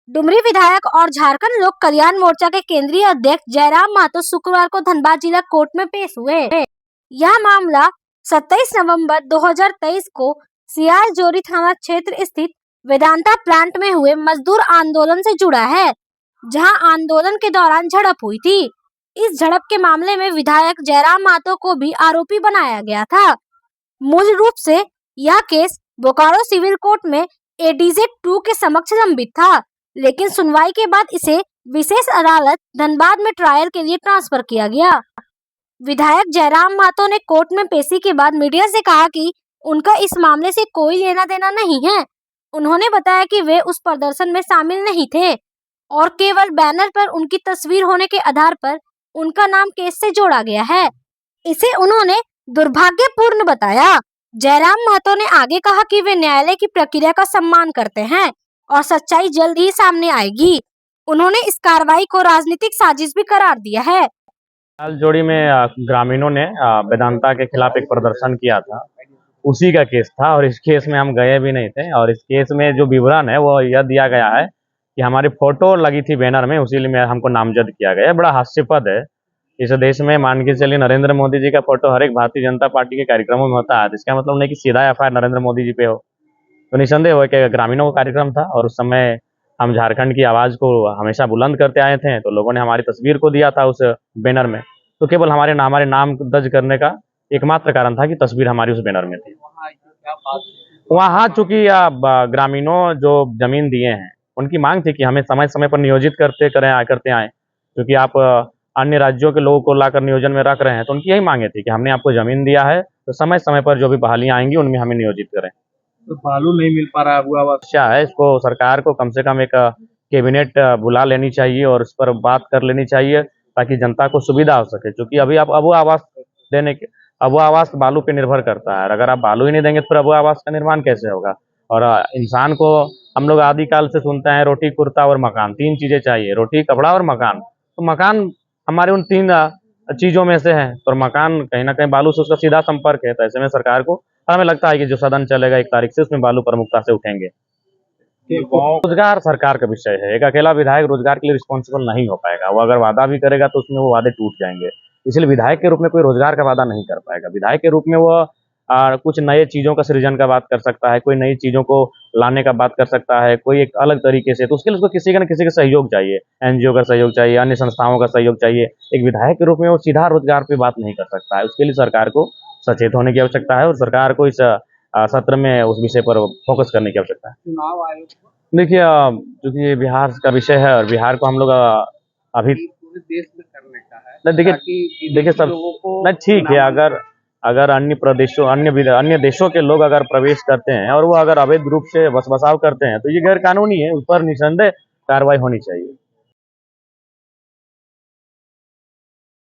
डुमरी विधायक और झारखंड लोक कल्याण मोर्चा के केंद्रीय अध्यक्ष जयराम महतो शुक्रवार को धनबाद जिला कोर्ट में पेश हुए। यह मामला 27 नवंबर 2023 को सियाल जोरी थाना क्षेत्र स्थित वेदांता प्लांट में हुए मजदूर आंदोलन से जुड़ा है, जहां आंदोलन के दौरान झड़प हुई थी। इस झड़प के मामले में विधायक जयराम महतो को भी आरोपी बनाया गया था। मूल रूप से यह केस बोकारो सिविल कोर्ट में एडीजे 2 के समक्ष लंबित था, लेकिन सुनवाई के बाद इसे विशेष अदालत धनबाद में ट्रायल के लिए ट्रांसफर किया गया। विधायक जयराम महतो ने कोर्ट में पेशी के बाद मीडिया से कहा कि उनका इस मामले से कोई लेना देना नहीं है। उन्होंने बताया कि वे उस प्रदर्शन में शामिल नहीं थे और केवल बैनर पर उनकी तस्वीर होने के आधार पर उनका नाम केस से जोड़ा गया है। इसे उन्होंने दुर्भाग्यपूर्ण बताया। जयराम महतो ने आगे कहा कि वे न्यायालय की प्रक्रिया का सम्मान करते हैं और सच्चाई जल्द ही सामने आएगी। उन्होंने इस कार्रवाई को राजनीतिक साजिश भी करार दिया है। जोड़ी में ग्रामीणों ने वेदांता के खिलाफ एक प्रदर्शन किया था, उसी का केस था और इस केस में हम गए भी नहीं थे। और इस केस में जो विवरण है वो यह दिया गया है कि हमारी फोटो लगी थी बैनर में, उसी लिए हमको नामजद किया गया। बड़ा हास्यास्पद है। इस देश में मान के चलिए नरेंद्र मोदी जी का फोटो हर एक भारतीय जनता पार्टी के कार्यक्रमों में होता है, इसका मतलब नहीं कि सीधा एफआईआर नरेंद्र मोदी जी पे हो। तो निसंदेह हो कि ग्रामीणों का कार्यक्रम था और उस समय हम झारखंड की आवाज को हमेशा बुलंद करते आए थे, तो लोगों ने हमारी तस्वीर को दिया था उस बैनर में। तो केवल हमारे नाम दर्ज करने का एकमात्र कारण था कि तस्वीर हमारी उस बैनर में थी। वहाँ चूंकि ग्रामीणों जो जमीन दिए हैं उनकी मांग थी कि हमें समय समय पर नियोजित करते आए, क्योंकि आप अन्य राज्यों के लोगों को लाकर नियोजन में रख रहे हैं। तो उनकी यही मांगे थी कि हमने आपको जमीन दिया है तो समय समय पर जो भी बहालियां आएंगी उनमें हमें नियोजित करें। तो बालू नहीं मिल पा रहा है, अच्छा है। इसको सरकार को कम से कम एक कैबिनेट बुला लेनी चाहिए और इस पर बात कर लेनी चाहिए ताकि जनता को सुविधा हो सके। क्योंकि अभी आप अबू आवास देने के अबू आवास बालू पे निर्भर करता है। अगर आप बालू ही नहीं देंगे तो फिर अबू आवास का निर्माण कैसे होगा। और इंसान को हम लोग आदिकाल से सुनते हैं रोटी कुर्ता और मकान, 3 चीजें चाहिए, रोटी कपड़ा और मकान। तो मकान हमारे उन 3 चीजों में से है, तो मकान कहीं ना कहीं बालू से उसका सीधा संपर्क है। तो ऐसे में सरकार को, हमें लगता है कि जो सदन चलेगा 1 तारीख से उसमें बालू प्रमुखता से उठेंगे। रोजगार सरकार का विषय है, एक अकेला विधायक रोजगार के लिए रिस्पॉन्सिबल नहीं हो पाएगा। वो अगर वादा भी करेगा तो उसमें वो वादे टूट जाएंगे। इसलिए विधायक के रूप में कोई रोजगार का वादा नहीं कर पाएगा। विधायक के रूप में वो कुछ नए चीजों का सृजन का बात कर सकता है, कोई नई चीजों को लाने का बात कर सकता है, कोई एक अलग तरीके से। तो उसके लिए उसको किसी का न किसी का सहयोग चाहिए, एनजीओ का सहयोग चाहिए, अन्य संस्थाओं का सहयोग चाहिए। एक विधायक के रूप में वो सीधा रोजगार पे बात नहीं कर सकता है। उसके लिए सरकार को सचेत होने की आवश्यकता है और सरकार को इस सत्र में उस विषय पर फोकस करने की आवश्यकता है। चुनाव आयोग देखिए, चूंकि ये बिहार का विषय है और बिहार को हम लोग अभी पूरे देश में करने का है। देखिए सब नहीं ठीक है। अगर अन्य देशों के लोग अगर प्रवेश करते हैं और वो अगर अवैध रूप से बसाव करते हैं तो ये गैर कानूनी है, उस पर निसंदेह कार्रवाई होनी चाहिए।